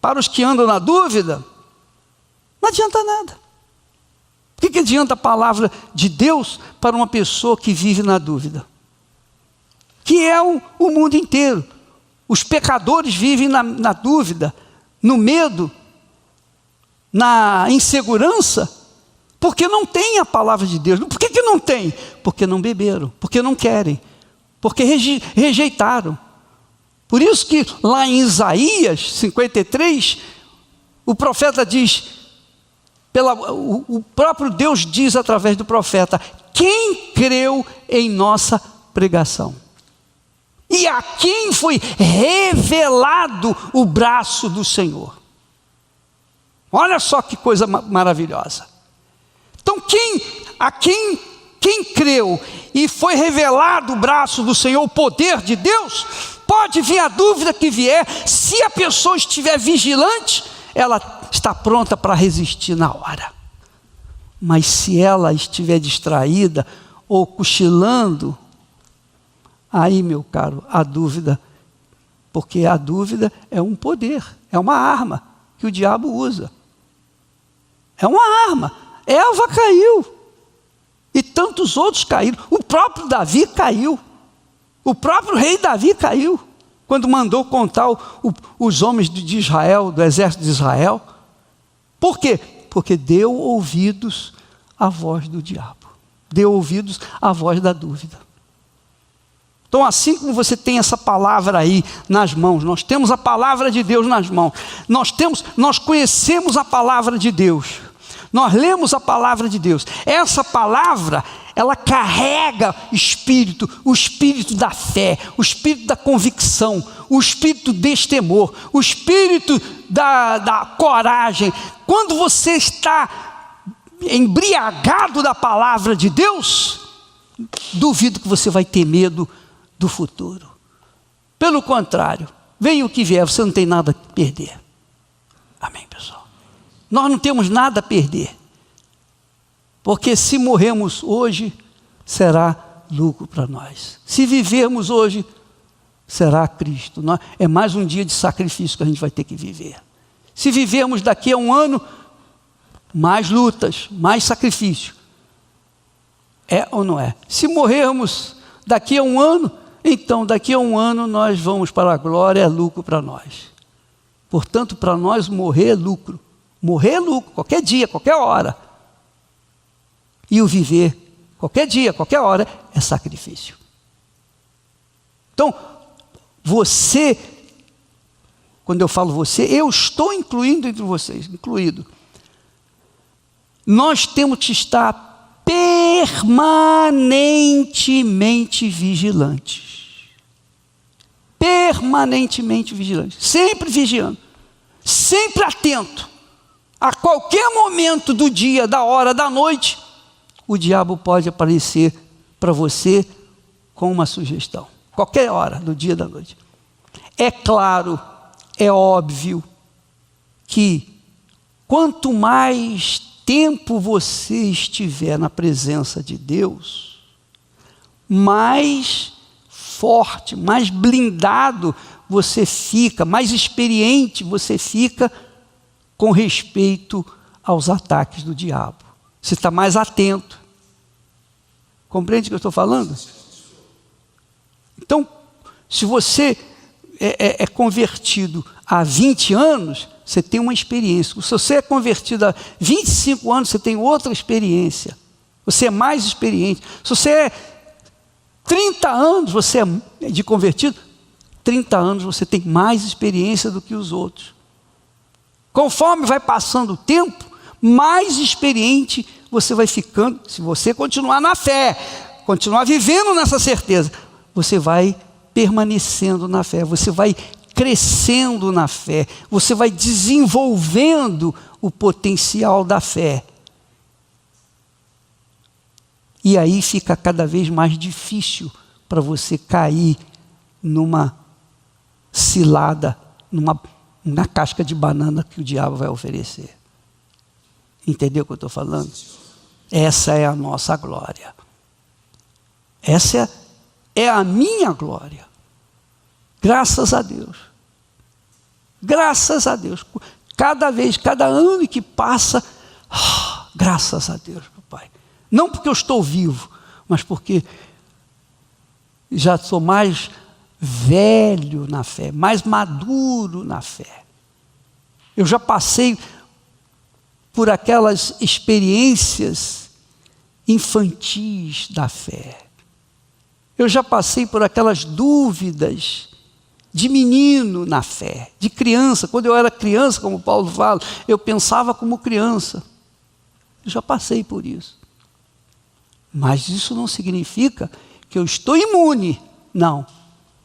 para os que andam na dúvida, não adianta nada. O que adianta a palavra de Deus para uma pessoa que vive na dúvida? Que é o mundo inteiro. Os pecadores vivem na dúvida, no medo, na insegurança, porque não tem a palavra de Deus. Por que não tem? Porque não beberam, porque não querem, porque rejeitaram. Por isso que lá em Isaías 53, o profeta diz, o próprio Deus diz através do profeta: quem creu em nossa pregação? E a quem foi revelado o braço do Senhor? Olha só que coisa maravilhosa. Então quem creu e foi revelado o braço do Senhor, o poder de Deus, pode vir a dúvida que vier, se a pessoa estiver vigilante, ela está pronta para resistir na hora. Mas se ela estiver distraída ou cochilando, aí, meu caro, a dúvida, porque a dúvida é um poder, é uma arma que o diabo usa. É uma arma. Eva caiu e tantos outros caíram. O próprio Davi caiu. O próprio rei Davi caiu quando mandou contar os homens de Israel, do exército de Israel. Por quê? Porque deu ouvidos à voz do diabo. Deu ouvidos à voz da dúvida. Então, assim como você tem essa palavra aí nas mãos, nós temos a palavra de Deus nas mãos. Nós conhecemos a palavra de Deus. Nós lemos a palavra de Deus. Essa palavra, ela carrega espírito, o espírito da fé, o espírito da convicção, o espírito do destemor, o espírito da coragem. Quando você está embriagado da palavra de Deus, duvido que você vai ter medo do futuro. Pelo contrário, venha o que vier, você não tem nada a perder. Amém, pessoal? Nós não temos nada a perder. Porque se morrermos hoje, será lucro para nós. Se vivermos hoje, será Cristo. É mais um dia de sacrifício que a gente vai ter que viver. Se vivermos daqui a um ano, mais lutas, mais sacrifício. É ou não é? Se morrermos daqui a um ano, então daqui a um ano nós vamos para a glória, é lucro para nós. Portanto, para nós morrer é lucro. Morrer é lucro, qualquer dia, qualquer hora. E o viver, qualquer dia, qualquer hora, é sacrifício. Então, você, quando eu falo você, eu estou incluindo entre vocês, incluído. Nós temos que estar permanentemente vigilantes. Permanentemente vigilantes. Sempre vigiando. Sempre atento. A qualquer momento do dia, da hora, da noite, o diabo pode aparecer para você com uma sugestão. Qualquer hora do dia, da noite. É claro, é óbvio que quanto mais tempo você estiver na presença de Deus, mais forte, mais blindado você fica, mais experiente você fica com respeito aos ataques do diabo. Você está mais atento. Compreende o que eu estou falando? Então, se você é convertido há 20 anos, você tem uma experiência. Se você é convertido há 25 anos, você tem outra experiência. Você é mais experiente. Se você é 30 anos, você é de convertido, 30 anos você tem mais experiência do que os outros. Conforme vai passando o tempo, mais experiente você vai ficando. Se você continuar na fé, continuar vivendo nessa certeza, você vai permanecendo na fé, você vai crescendo na fé, você vai desenvolvendo o potencial da fé. E aí fica cada vez mais difícil para você cair numa cilada, na casca de banana que o diabo vai oferecer. Entendeu o que eu estou falando? Essa é a nossa glória. Essa é a minha glória. Graças a Deus. Graças a Deus. Cada vez, cada ano que passa, graças a Deus, meu Pai. Não porque eu estou vivo, mas porque já sou mais velho na fé, mais maduro na fé. Eu já passei por aquelas experiências infantis da fé. Eu já passei por aquelas dúvidas de menino na fé, de criança. Quando eu era criança, como Paulo fala, eu pensava como criança. Eu já passei por isso. Mas isso não significa que eu estou imune. Não.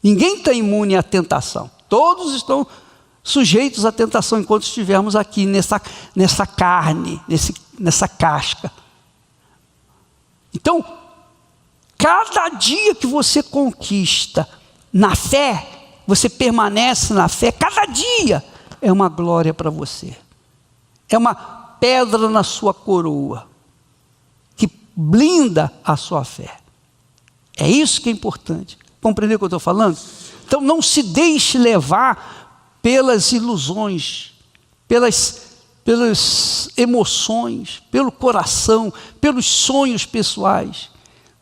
Ninguém está imune à tentação. Todos estão sujeitos à tentação enquanto estivermos aqui nessa carne, nessa casca. Então, cada dia que você conquista na fé, você permanece na fé, cada dia é uma glória para você. É uma pedra na sua coroa, que blinda a sua fé. É isso que é importante. Compreendeu o que eu estou falando? Então não se deixe levar pelas ilusões, pelas emoções, pelo coração, pelos sonhos pessoais.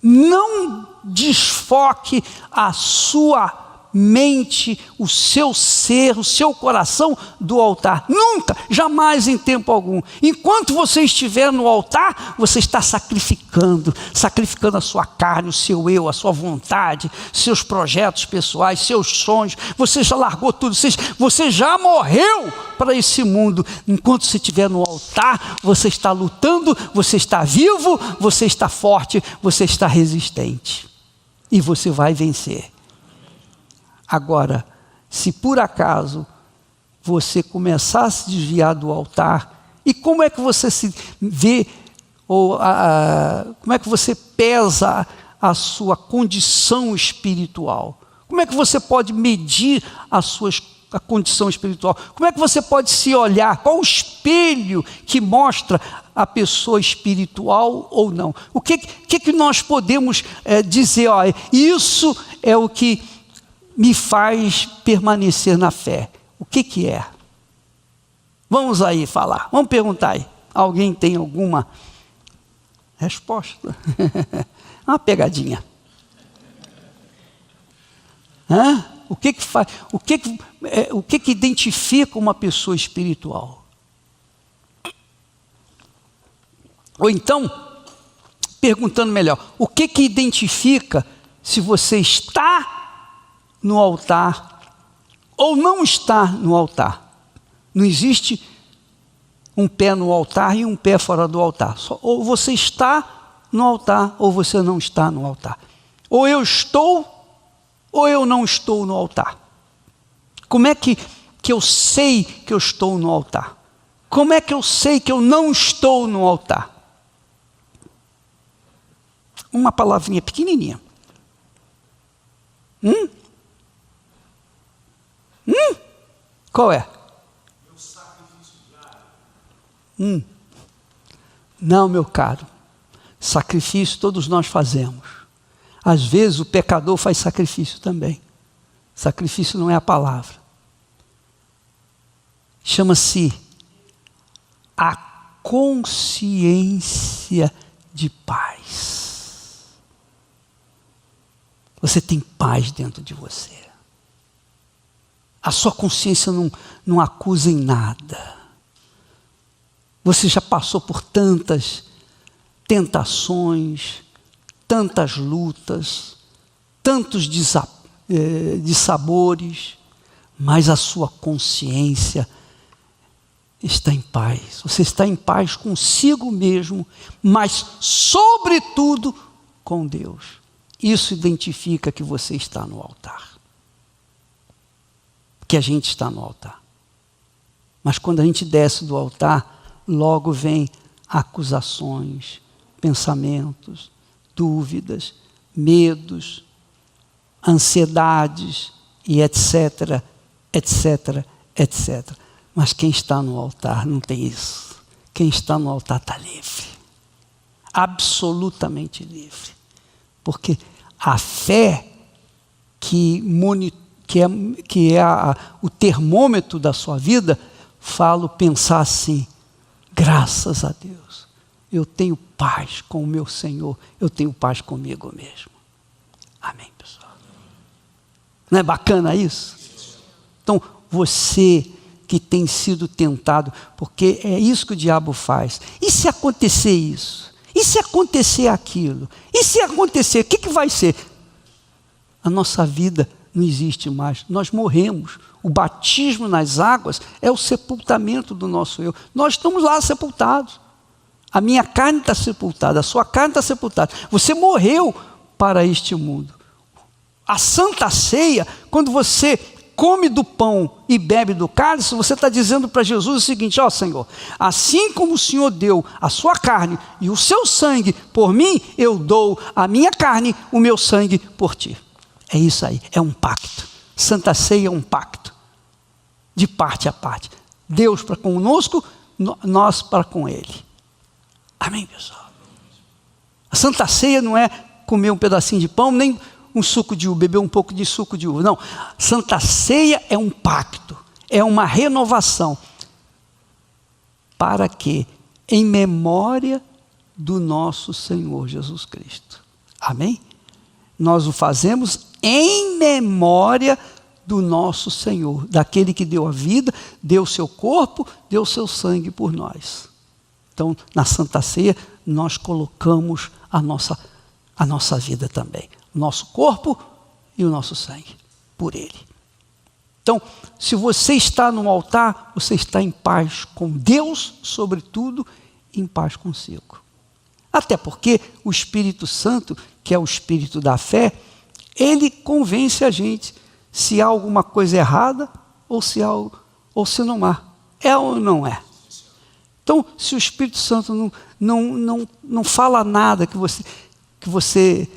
Não desfoque a sua mente, o seu ser, o seu coração do altar. Nunca, jamais em tempo algum. Enquanto você estiver no altar, você está sacrificando a sua carne, o seu eu, a sua vontade, seus projetos pessoais, seus sonhos. Você já largou tudo, você já morreu para esse mundo. Enquanto você estiver no altar, você está lutando, você está vivo, você está forte, você está resistente. E você vai vencer. Agora, se por acaso você começar a se desviar do altar, e como é que você se vê, ou como é que você pesa a sua condição espiritual? Como é que você pode medir a condição espiritual? Como é que você pode se olhar? Qual o espelho que mostra a pessoa espiritual ou não? O que nós podemos dizer? Ó, isso é o que me faz permanecer na fé. O que é? Vamos aí falar. Vamos perguntar aí. Alguém tem alguma resposta? Uma pegadinha. Hã? O que faz? O que identifica uma pessoa espiritual? Ou então, perguntando melhor, o que identifica se você está no altar ou não está no altar? Não existe um pé no altar e um pé fora do altar. Ou você está no altar ou você não está no altar. Ou eu estou ou eu não estou no altar. Como é que eu sei que eu estou no altar? Como é que eu sei que eu não estou no altar? Uma palavrinha pequenininha. Qual é? Não, meu caro. Sacrifício todos nós fazemos. Às vezes o pecador faz sacrifício também. Sacrifício não é a palavra. Chama-se a consciência de paz. Você tem paz dentro de você. A sua consciência não acusa em nada. Você já passou por tantas tentações, tantas lutas, tantos dissabores, mas a sua consciência está em paz. Você está em paz consigo mesmo, mas sobretudo com Deus. Isso identifica que você está no altar. Que a gente está no altar. Mas quando a gente desce do altar, logo vem acusações, pensamentos, dúvidas, medos, ansiedades e etc, etc, etc. Mas quem está no altar não tem isso. Quem está no altar está livre. Absolutamente livre. Porque a fé que é o termômetro da sua vida, pensar assim, graças a Deus, eu tenho paz com o meu Senhor, eu tenho paz comigo mesmo. Amém, pessoal? Não é bacana isso? Então, você que tem sido tentado, porque é isso que o diabo faz. E se acontecer isso? E se acontecer aquilo? E se acontecer, o que vai ser? A nossa vida não existe mais, nós morremos. O batismo nas águas é o sepultamento do nosso eu. Nós estamos lá sepultados. A minha carne está sepultada, a sua carne está sepultada. Você morreu para este mundo. A Santa Ceia, quando você come do pão e bebe do cálice, você está dizendo para Jesus o seguinte: ó Senhor, assim como o Senhor deu a sua carne e o seu sangue por mim, eu dou a minha carne, o meu sangue por ti. É isso aí, é um pacto. Santa Ceia é um pacto, de parte a parte. Deus para conosco, nós para com Ele. Amém, pessoal? A Santa Ceia não é comer um pedacinho de pão, nem um suco de uva, beber um pouco de suco de uva. Não, Santa Ceia é um pacto, é uma renovação. Para quê? Em memória do nosso Senhor Jesus Cristo. Amém? Nós o fazemos em memória do nosso Senhor, daquele que deu a vida, deu o seu corpo, deu o seu sangue por nós. Então, na Santa Ceia, nós colocamos a nossa vida também. O nosso corpo e o nosso sangue, por Ele. Então, se você está no altar, você está em paz com Deus, sobretudo, em paz consigo. Até porque o Espírito Santo, que é o Espírito da fé, ele convence a gente se há alguma coisa errada ou se não há. É ou não é? Então, se o Espírito Santo não fala nada que você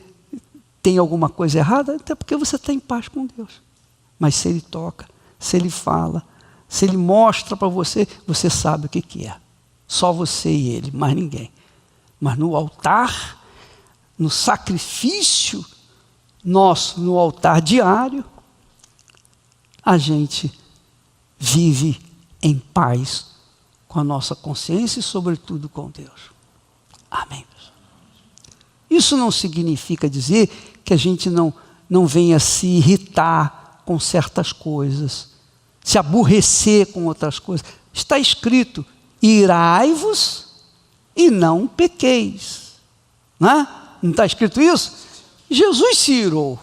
tem alguma coisa errada, até porque você está em paz com Deus. Mas se Ele toca, se Ele fala, se Ele mostra para você, você sabe o que é. Só você e Ele, mais ninguém. Mas no altar, no sacrifício nosso, no altar diário, a gente vive em paz com a nossa consciência e, sobretudo, com Deus. Amém. Isso não significa dizer que a gente não venha se irritar com certas coisas, se aborrecer com outras coisas. Está escrito: irai-vos e não pequeis. Não está escrito isso? Jesus se irou.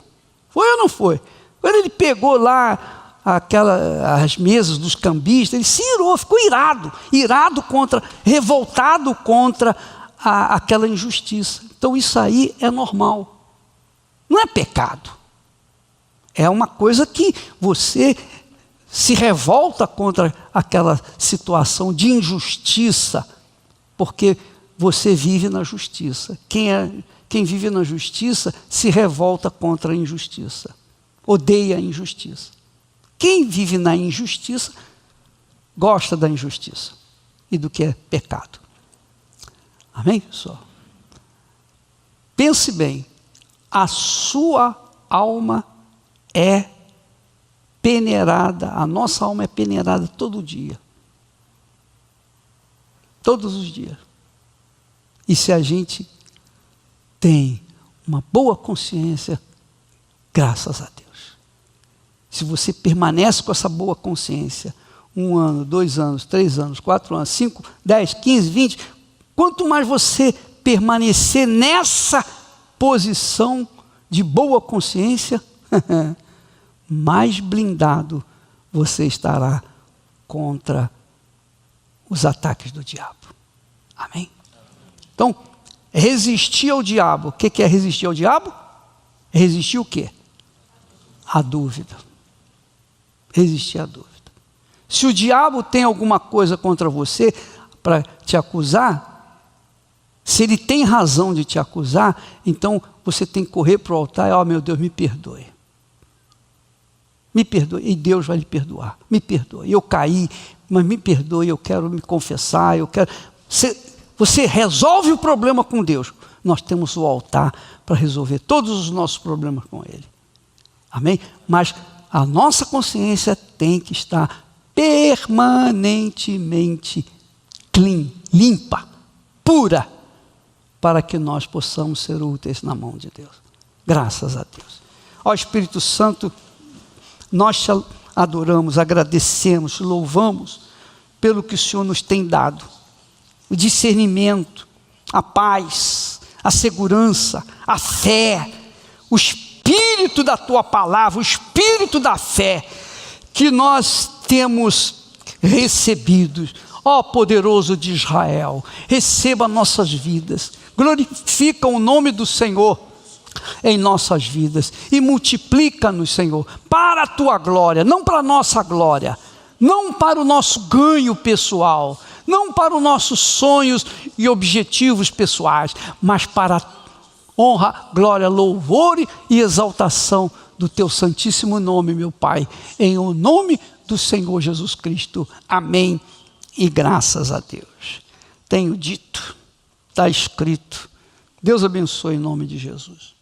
Foi ou não foi? Quando ele pegou lá as mesas dos cambistas, ele se irou, ficou revoltado contra aquela injustiça. Então isso aí é normal. Não é pecado. É uma coisa que você se revolta contra aquela situação de injustiça, porque você vive na justiça. Quem vive na justiça se revolta contra a injustiça, odeia a injustiça. Quem vive na injustiça gosta da injustiça e do que é pecado. Amém, pessoal? Pense bem, a sua alma é peneirada, a nossa alma é peneirada todo dia. Todos os dias. E se a gente tem uma boa consciência, graças a Deus. Se você permanece com essa boa consciência, 1 ano, 2 anos, 3 anos, 4 anos, 5, 10, 15, 20, quanto mais você permanecer nessa posição de boa consciência, mais blindado você estará contra os ataques do diabo. Amém? Então, resistir ao diabo. O que é resistir ao diabo? Resistir o quê? A dúvida. Resistir à dúvida. Se o diabo tem alguma coisa contra você para te acusar, se ele tem razão de te acusar, então você tem que correr para o altar e, ó, meu Deus, me perdoe. Me perdoe, e Deus vai lhe perdoar. Me perdoe, eu caí, mas me perdoe, eu quero me confessar, eu quero... Você resolve o problema com Deus. Nós temos o altar para resolver todos os nossos problemas com Ele. Amém? Mas a nossa consciência tem que estar permanentemente clean, limpa, pura, para que nós possamos ser úteis na mão de Deus. Graças a Deus. Ó Espírito Santo, nós te adoramos, agradecemos, louvamos pelo que o Senhor nos tem dado. O discernimento, a paz, a segurança, a fé, o espírito da tua palavra, o espírito da fé que nós temos recebido. Ó poderoso de Israel, receba nossas vidas, glorifica o nome do Senhor em nossas vidas e multiplica-nos, Senhor, para a tua glória, não para a nossa glória, não para o nosso ganho pessoal, não para os nossos sonhos e objetivos pessoais, mas para a honra, glória, louvor e exaltação do teu santíssimo nome, meu Pai, em o nome do Senhor Jesus Cristo. Amém e graças a Deus. Tenho dito, está escrito. Deus abençoe em nome de Jesus.